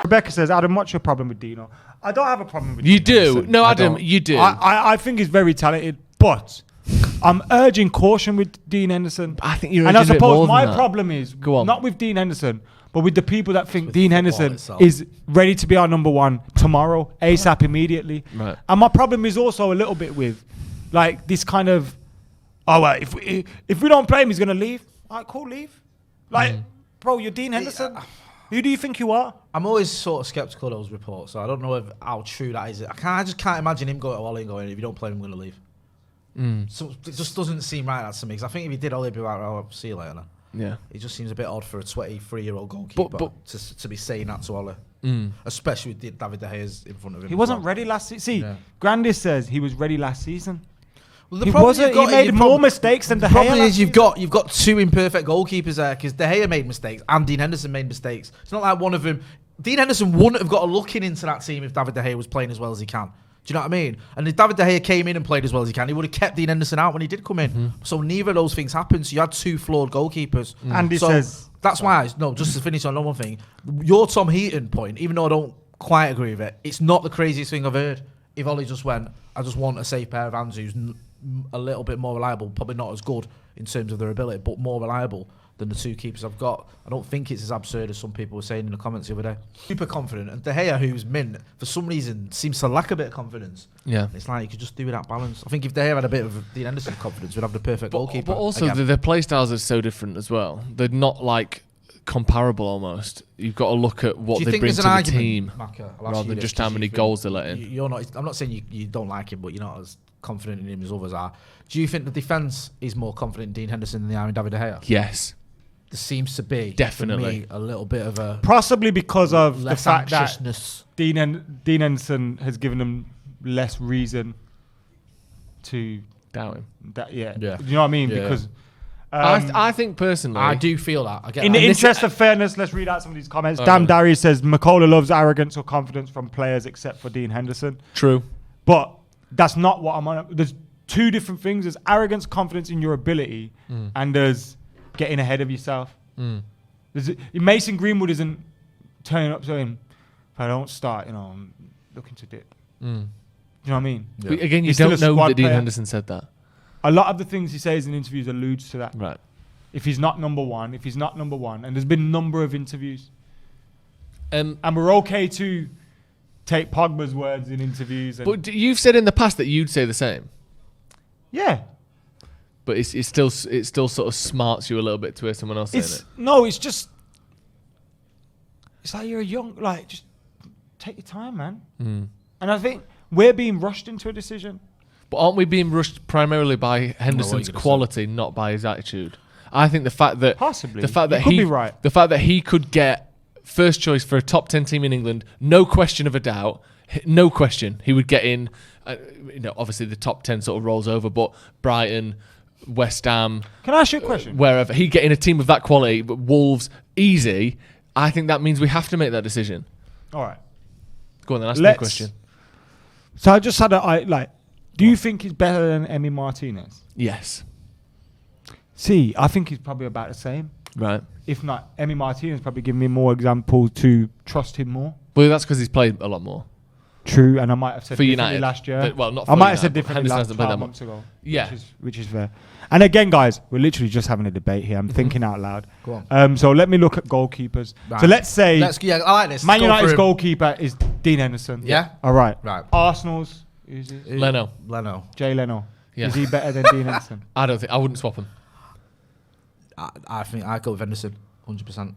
Rebecca says, Adam, what's your problem with Dino? I don't have a problem with You Dean do. Henderson. No, Adam, you do. I think he's very talented, but I'm urging caution with Dean Henderson. I think you're And I urging a bit more suppose than my that. problem is not with Dean Henderson, but with the people that think Dean Henderson itself. is ready to be our number one tomorrow, ASAP, immediately. Right. And my problem is also a little bit with like this kind of, oh, well, if we don't play him, he's going to leave. All right, cool, leave. Like, bro, you're Dean Henderson. Who do you think you are? I'm always sort of skeptical of those reports, so I don't know how true that is. I just can't imagine him going to Ollie and going, if you don't play him, I'm going to leave. So it just doesn't seem right, that to me. Because I think if he did Ollie, he'd be like, oh, I'll see you later. Yeah. It just seems a bit odd for a 23-year-old goalkeeper to be saying that to Ollie. Especially with David De Gea's in front of him. He wasn't ready last season. See, Yeah. Grandis says he was ready last season. Well, He wasn't. He made more mistakes than De Gea. The problem last is you've got two imperfect goalkeepers there, because De Gea made mistakes and Dean Henderson made mistakes. It's not like one of them. Dean Henderson wouldn't have got a look into that team if David De Gea was playing as well as he can. Do you know what I mean? And if David De Gea came in and played as well as he can, he would have kept Dean Henderson out when he did come in. So neither of those things happened. So you had two flawed goalkeepers. Andy so says... That's why, just to finish on one thing, your Tom Heaton point, even though I don't quite agree with it, it's not the craziest thing I've heard. If Ollie just went, I just want a safe pair of hands who's a little bit more reliable, probably not as good in terms of their ability, but more reliable than the two keepers I've got. I don't think it's as absurd as some people were saying in the comments the other day. Super confident, and De Gea, who's mint, for some reason seems to lack a bit of confidence. Yeah, it's like you could just do with that balance. I think if De Gea had a bit of Dean Henderson confidence, we'd have the perfect goalkeeper. But also their play styles are so different as well. They're not like comparable almost. You've got to look at what they bring to the team rather than just how many goals they let in. You're not. I'm not saying you don't like him, but you're not as confident in him as others are. Do you think the defence is more confident in Dean Henderson than they are in David De Gea? Yes. There seems to be definitely for me, a little bit of a possibly because of the fact that Dean Henderson has given them less reason to doubt him. Yeah. Do you know what I mean? Yeah. Because I think personally, I do feel that. I get in that. the interest of fairness, let's read out some of these comments. Damn Darius says Makola loves arrogance or confidence from players except for Dean Henderson. True, but that's not what I'm on. There's two different things. There's arrogance, confidence in your ability, and there's getting ahead of yourself. Mason Greenwood isn't turning up saying, if I don't start, I'm looking to dip. Do you know what I mean? Yeah. Again, you don't know that Dean Henderson said that. A lot of the things he says in interviews alludes to that. Right. If he's not number one, and there's been a number of interviews. And we're okay to take Pogba's words in interviews. But you've said in the past that you'd say the same. Yeah. But it still sort of smarts you a little bit to hear someone else saying it. No, it's just... It's like you're just take your time, man. And I think we're being rushed into a decision. But aren't we being rushed primarily by Henderson's quality, not by his attitude? I think the fact that... Possibly. The fact that he could be right. The fact that he could get first choice for a top 10 team in England, no question of a doubt, no question, he would get in... obviously the top 10 sort of rolls over, but Brighton... West Ham. Can I ask you a question? Wherever he get in a team of that quality, but Wolves easy. I think that means we have to make that decision. All right. Go on then. Ask me a question. So I just had do you think he's better than Emi Martinez? Yes. See, I think he's probably about the same. Right. If not, Emi Martinez probably give me more example to trust him more. Well, that's because he's played a lot more. True, and I might have said for differently United last year. But, well, not for I might United, have said differently last 12 months ago. Yeah. Which is fair. And again, guys, we're literally just having a debate here. I'm thinking out loud. Go on. So let me look at goalkeepers. Right. So let's say I like this. Man United's goalkeeper is Dean Henderson. Yeah. All right. Right. Arsenal's Leno. Jay Leno. Yeah. Is he better than Dean Henderson? I wouldn't swap him. I think I'd go with Henderson, 100%.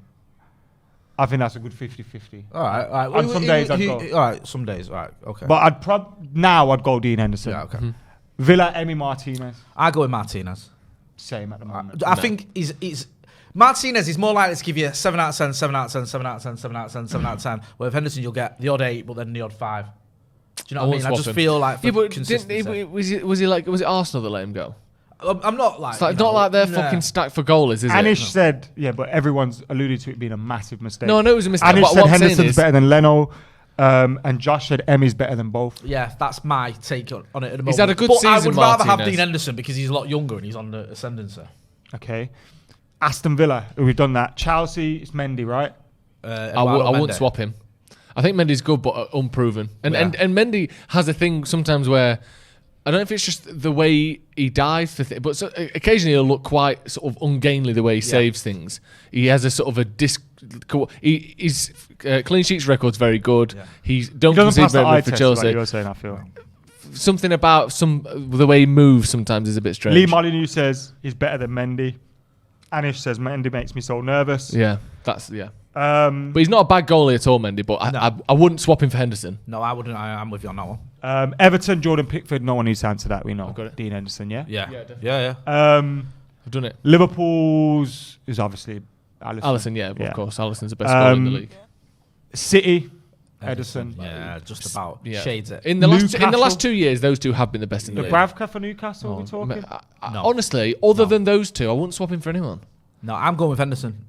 I think that's a good 50-50. All right. And some days I'd go. All right, some days. All right, okay. But I'd go Dean Henderson. Yeah, okay. Villa, Emi Martinez. I go with Martinez. Same at the moment. I think he's Martinez is more likely to give you 7 out of 10, 7 out of 10, 7 out of 10, 7 out of 10, 7 out of 10. Where with Henderson, you'll get the odd 8, but then the odd 5. Do you know what I mean? I just feel like consistency. Was it Arsenal that let him go? I'm not like... It's not like they're fucking stacked for goalies, is it? Anish said, but everyone's alluded to it being a massive mistake. No, I know it was a mistake. Anish said Henderson's better than Leno, and Josh said Emi's better than both. Yeah, that's my take on it at the moment. He's had a good season, I would rather have Martinez. Dean Henderson because he's a lot younger and he's on the ascendancy. Okay. Aston Villa, we've done that. Chelsea, it's Mendy, right? I wouldn't swap him. I think Mendy's good, but unproven. And Mendy has a thing sometimes where I don't know if it's just the way he dives for things, but occasionally he'll look quite sort of ungainly the way he saves things. He has a sort of a his clean sheets record's very good. Yeah. He doesn't concede very much for Chelsea. Like you were saying, I feel something about the way he moves sometimes is a bit strange. Lee Molyneux says he's better than Mendy. Anish says Mendy makes me so nervous. Yeah, but he's not a bad goalie at all, Mendy. But I wouldn't swap him for Henderson. No, I wouldn't. I'm with you on that one. Everton, Jordan Pickford. No one needs to answer that. We know. I've got it. Dean Henderson. Yeah. Yeah. I've done it. Liverpool's is obviously Alisson. Yeah, of course. Alisson's the best goalie in the league. City. Ederson. Yeah, just about shades it. In the last 2 years, those two have been the best in the league. Dubravka for Newcastle, we're talking? No. Honestly, other than those two, I wouldn't swap him for anyone. No, I'm going with Henderson.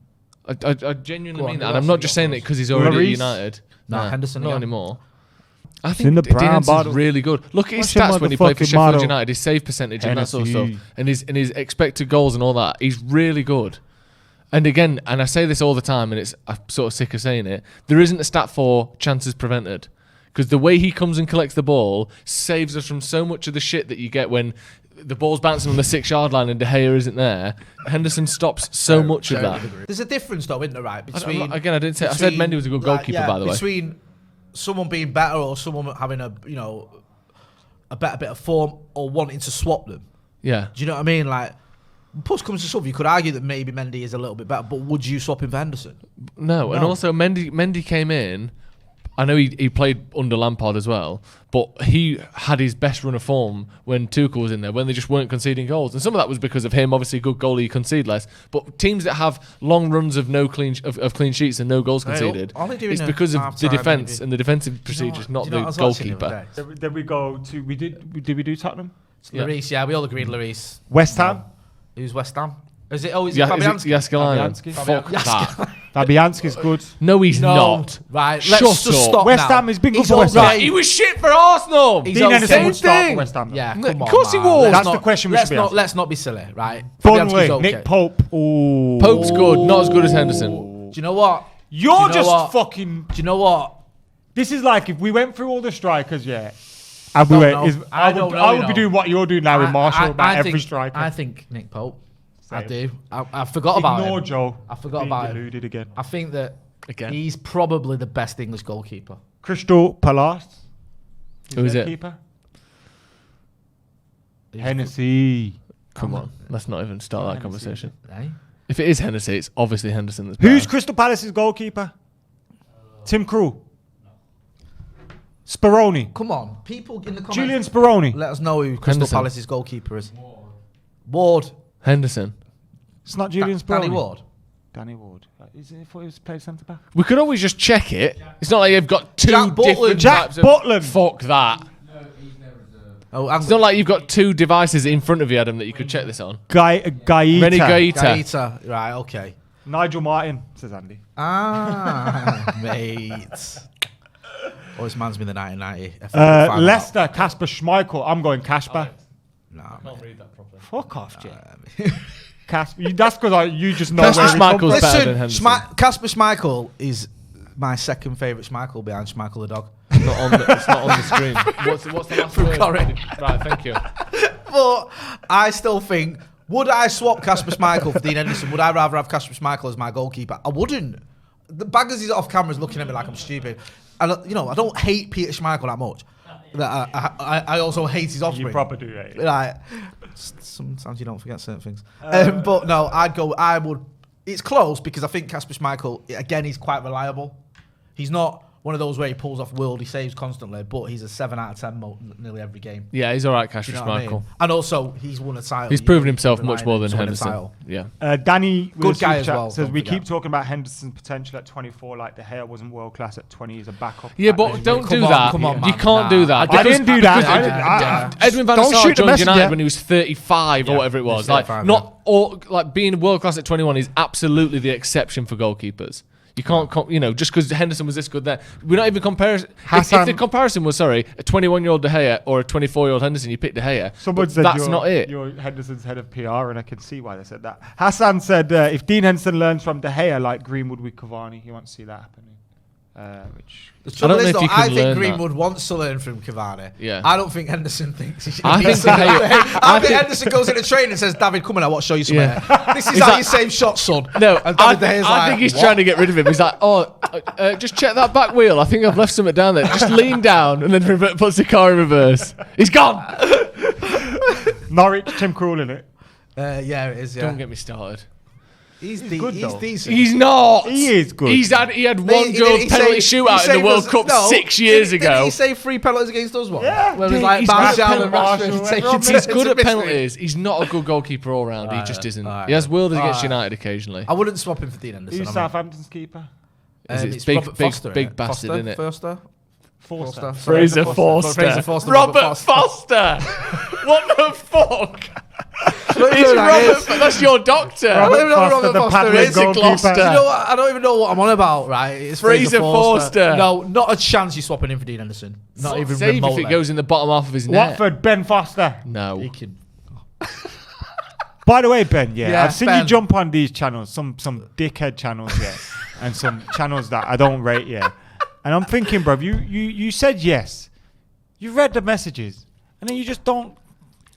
I genuinely mean that. And I'm not just saying it because he's already at United. No, Henderson. Not anymore. I think Dean Henderson's really good. Look at his stats when he played for Sheffield United, his save percentage and that sort of stuff. And his expected goals and all that. He's really good. And again, and I say this all the time, and I'm sort of sick of saying it, there isn't a stat for chances prevented. Because the way he comes and collects the ball saves us from so much of the shit that you get when the ball's bouncing on the 6-yard line and De Gea isn't there. Henderson stops so much of that. There's a difference, though, isn't there, right? Between I said Mendy was a good goalkeeper, by the way. Between someone being better or someone having a better bit of form or wanting to swap them. Yeah. Do you know what I mean? Like, push comes to shove, you could argue that maybe Mendy is a little bit better, but would you swap him for Henderson? No. And also Mendy came in. I know he played under Lampard as well, but he had his best run of form when Tuchel was in there, when they just weren't conceding goals. And some of that was because of him. Obviously, good goalie, you concede less. But teams that have long runs of clean sheets and no goals conceded, it's because of the defence and the defensive procedures, not the goalkeeper. Then we go to did we do Tottenham? Lloris, yeah, we all agreed Lloris. West Ham. Who's West Ham? Is it Fabianski? Fabianski. Fuck that. Fabianski's good. No, he's not. Right, let's just stop West Ham has been good for West Ham. Right. He was shit for Arsenal. Dean Henderson would start for West Ham. Yeah, come on, of course he would. That's the question we should be asking. Let's not be silly, right? Burnley, okay. Nick Pope. Ooh. Pope's good, not as good as Henderson. Do you know what? You're just fucking... Do you know what? This is like if we went through all the strikers, and I would be doing what you're doing now with Marshall about every striker. I think Nick Pope. I do. I forgot about him. Ignore Joe. I forgot about him. Deluded again. I think that he's probably the best English goalkeeper. Crystal Palace. Who is it? Keeper? Hennessy. Come on. Let's not even start that conversation. Eh? If it is Hennessy, it's obviously Henderson that's Who's better. Crystal Palace's goalkeeper? Tim Krul. Speroni. Come on. People in the comments. Julian Speroni. Let us know who Crystal Palace's goalkeeper is. Ward. Henderson. It's not Julian Speroni. Danny Ward. Is it? I thought he was playing centre back. We could always just check it. It's not like you've got two different types of... Butland. Fuck that. No, he's never reserved. It's not like you've got two devices in front of you, Adam, that you could check this on. Gaeta. Rennie Gaeta. Gaeta. Right, okay. Nigel Martin, says Andy. Mate. Always reminds me of the 1990. Leicester, Kasper Schmeichel. I'm going Kasper. Nah, I can't read that properly. Fuck off, Jay. Kasper. That's because you just know Kasper where Schmeichel's better than Henderson. Kasper Schmeichel is my second favourite Schmeichel behind Schmeichel the dog. It's not on the screen. What's the last word? Correct. Right, thank you. But I still think, would I swap Kasper Schmeichel for Dean Henderson? Would I rather have Kasper Schmeichel as my goalkeeper? I wouldn't. The Baggers is off camera is looking at me like I'm stupid. And I don't hate Peter Schmeichel that much. I also hate his offspring. You proper do hate it. Like, sometimes you don't forget certain things. But no, I would. It's close because I think Kasper Schmeichel, again, he's quite reliable. He's not one of those where he pulls off worldly saves constantly, but he's a 7 out of 10 nearly every game. Yeah, he's all right, Kasper Schmeichel. I mean? And also, he's won a title. He's proven himself much more than Henderson. Yeah. Danny, good guy as well. Says we keep talking about Henderson's potential at 24, like De Gea wasn't world class at 20 as a backup. Yeah, but don't do that. Come on, man. You can't do that. I didn't do that. Edwin van der Sar joined United when he was 35 or whatever it was. Being world class at 21 is absolutely the exception for goalkeepers. You can't, just because Henderson was this good there. We're not even comparing. If the comparison was, a 21-year-old De Gea or a 24-year-old Henderson, you pick De Gea. Someone said that's not it. You're Henderson's head of PR, and I can see why they said that. Hassan said, if Dean Henderson learns from De Gea like Greenwood with Cavani, he wants to see that happening. Which The trouble I don't is, know if though, you can I think learn Greenwood wants to learn from Cavani. Yeah. I don't think Henderson thinks he should. I think I think Henderson goes into training and says, "David, come on, I want to show you something. Yeah. This is how you save shots, son." No, And David De Gea's I think he's trying to get rid of him. He's like, just check that back wheel. I think I've left something down there. Just lean down and then puts the car in reverse. He's gone. Norwich, Tim Krul in it. Yeah, it is. Yeah. Don't get me started. He's good, though. decent. He's not. He is good. He had He- one he- goal he penalty saved- shootout he in the saved World us- Cup no, 6 years didn't ago. he say 3 penalties against us? One. Yeah. Where it was Dude, like he's good at Martial and penalties. Rashford Martial, taking everyone- He's to good at mystery. penalties. He's not a good goalkeeper all round. He just isn't. alright. He has world against Alright. United occasionally. I wouldn't swap him for Dean Henderson. Who's I mean. Southampton's keeper? Is it It's big, Robert big, Foster, big innit? bastard, Foster? innit? Forster? Forster. Fraser Forster. Fraser Forster. Robert Foster. What the fuck? He's Robert. That's your doctor. I don't even know who Foster, Robert the Foster Paddock is. goalkeeper. Gloucester. Do you know what? I don't even know what I'm on about, right? It's Fraser Forster. No, not a chance you're swapping him for Dean Henderson. Not even Save remotely. if it goes in the bottom half of his net. Watford, Ben Foster. No. He can. By the way, Ben, Yeah, I've seen Ben. you jump on these channels, some dickhead channels, and some channels that I don't rate, And I'm thinking, bruv, you said yes. You read the messages, and then you just don't.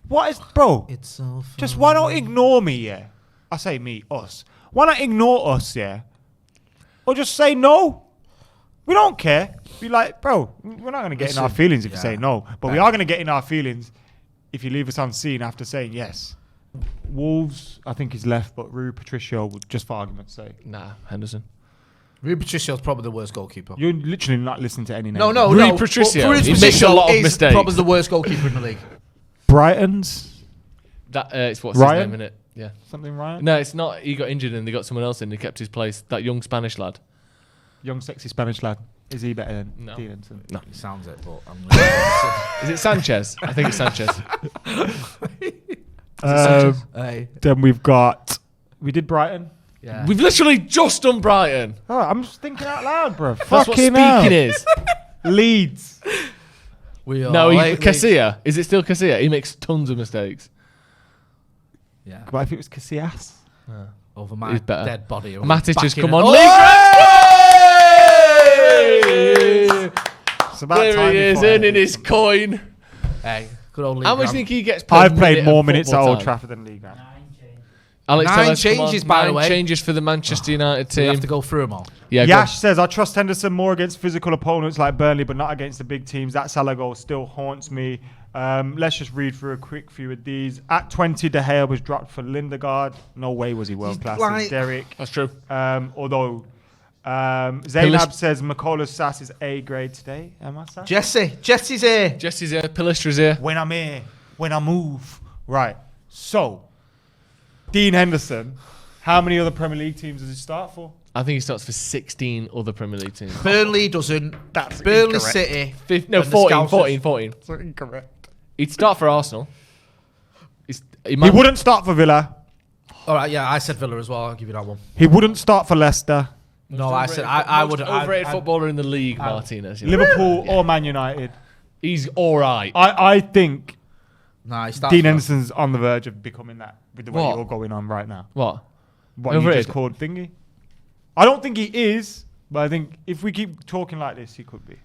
What is, bro? It's so Just why not ignore me, I say me, us. Why not ignore us, Or just say no. We don't care. Be like, bro, we're not going to get in our Listen, feelings if you yeah. say no. But we are going to get in our feelings if you leave us unseen after saying yes. Wolves, I think he's left, but Rui Patricio, just for argument's sake. Nah, Henderson. Rui Patricio's probably the worst goalkeeper. You're literally not listening to any names. No. Rui Patricio. Rui He makes Patricio a lot of is mistakes. probably the worst goalkeeper in the league. Brighton's That it's what's Ryan? his name, innit? Yeah. something, Ryan? No, it's not. He got injured and they got someone else in. He kept his place. That young Spanish lad. Young, sexy Spanish lad. Is he better than No. Dean Henderson? No. He sounds it, but I'm Is it Sanchez? I think it's Sanchez. Hey. Then we've got. We did Brighton. Yeah. We've literally just done Brighton. Oh, I'm just thinking out loud, bro. That's what Fucking speaking hell. is. Leeds. We are No, lately- Casilla. Is it still Casilla? He makes tons of mistakes. Yeah. What if it was Casillas? Over my He's better. dead body. Matic has Back in come it. on. Oh! League It's about There time he is, before I earning do his something. Oh! coin. Hey, good old League. How much do you Grant. think he gets per I've played minute more of minutes at football Old time? Trafford than League Grant. Alex, Nine tell us, come changes, on. by the 9 way. changes for the Manchester United Do we have team. to go through them all? Yeah, go Yash says, I trust Henderson more against physical opponents like Burnley, but not against the big teams. That Salah goal still haunts me. Let's just read through a quick few of these. At 20, De Gea was dropped for Lindegaard. No way was he world class. like- Derek. That's true. Although Zainab says Makola's sass is A grade today. Am I sass? Jesse's here. Jesse's here. Pilistra's here. When I'm here, when I move. Right. So, Dean Henderson, how many other Premier League teams does he start for? I think he starts for 16 other Premier League teams. Burnley doesn't. That's Burnley incorrect. City. No, and the 14, Scousers. 14, 14. That's incorrect. He'd start for Arsenal. He He might, wouldn't start for Villa. All right, yeah, I said Villa as well. I'll give you that one. He wouldn't start for Leicester, No, I said I would. Overrated footballer in the league, Martinez. you know. Liverpool, or Man United. He's all right. I think Nah, he starts Dean for- Henderson's on the verge of becoming that with the way What? you're going on right now. What? What you Overrated? just called thingy. I don't think he is, but I think if we keep talking like this, he could be.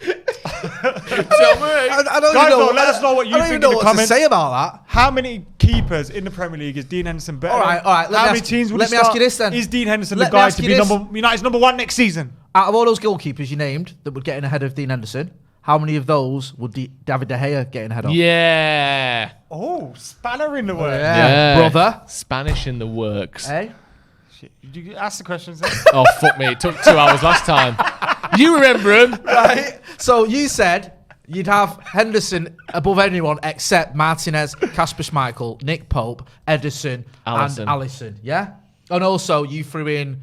I don't Guys, even know. though, let us know what you I don't think even in know the what comments. to say about that. How many keepers in the Premier League is Dean Henderson better? All right, than? all right, let How me many ask- teams would let he me ask start? you this then. Is Dean Henderson Let the me guy ask to you be this. United's number one next season? Out of all those goalkeepers you named that would get in ahead of Dean Henderson, how many of those would David De Gea get in ahead of? Yeah. Oh, spanner in the works. Yeah. Brother. Spanish in the works. Eh? Shit. Did you ask the questions then? Oh, fuck me. It took 2 hours last time. You remember him? Right. So you said you'd have Henderson above anyone except Martinez, Kasper Schmeichel, Nick Pope, Edison, Alisson. and Alisson. Yeah. And also you threw in,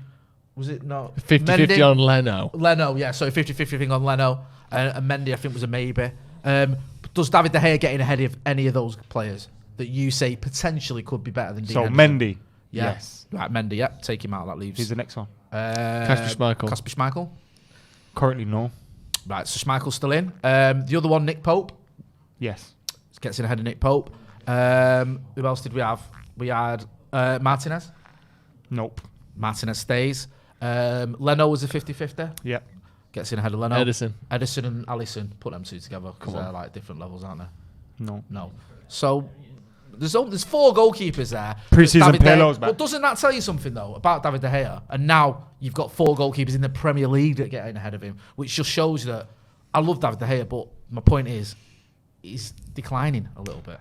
was it no 50-50 on Leno. Leno? Yeah. So 50-50 thing on Leno, and Mendy I think was a maybe. Does David De Gea get in ahead of any of those players that you say potentially could be better than Dean So Henderson? Mendy. Yeah. Yes. Right, Mendy. Yeah. Take him out. That leaves. Who's the next one? Kasper Schmeichel. Kasper Schmeichel. Currently no. Right. So Schmeichel's still in. The other one, Nick Pope. Yes. Gets in ahead of Nick Pope. Who else did we have? We had Martinez. Nope. Martinez stays. Leno was a 50-50. Yeah. Gets in ahead of Leno. Ederson and Alisson. Put them two together because they're like different levels, aren't they? No. So there's 4 goalkeepers there. Pre-season David De Gea- pillows, man. But doesn't that tell you something though about David De Gea? And now you've got 4 goalkeepers in the Premier League that get in ahead of him, which just shows that I love David De Gea, but my point is he's declining a little bit.